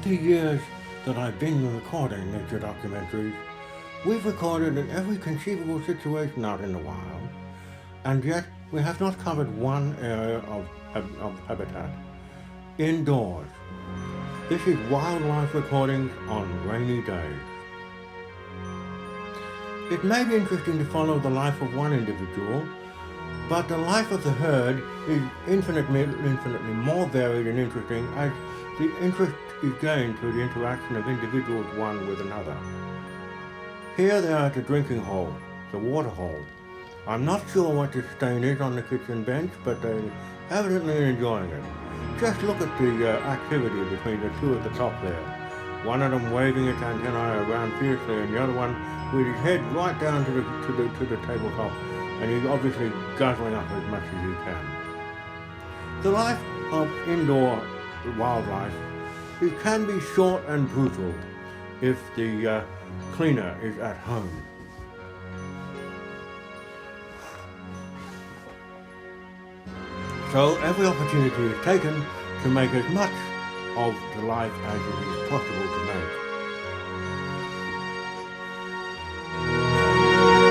the years that I've been recording nature documentaries, we've recorded in every conceivable situation out in the wild, and yet we have not covered one area of habitat. Indoors. This is wildlife recordings on rainy days. It may be interesting to follow the life of one individual, but the life of the herd is infinitely more varied and interesting as the interest is gained through the interaction of individuals one with another. Here they are at the drinking hole, the water hole. I'm not sure what the stain is on the kitchen bench, but they're evidently enjoying it. Just look at the activity between the two at the top there. One of them waving its antennae around fiercely, and the other one with his head right down to the tabletop, and he's obviously guzzling up as much as he can. The life of indoor wildlife, it can be short and brutal if the cleaner is at home. So every opportunity is taken to make as much of the life as it is possible to make.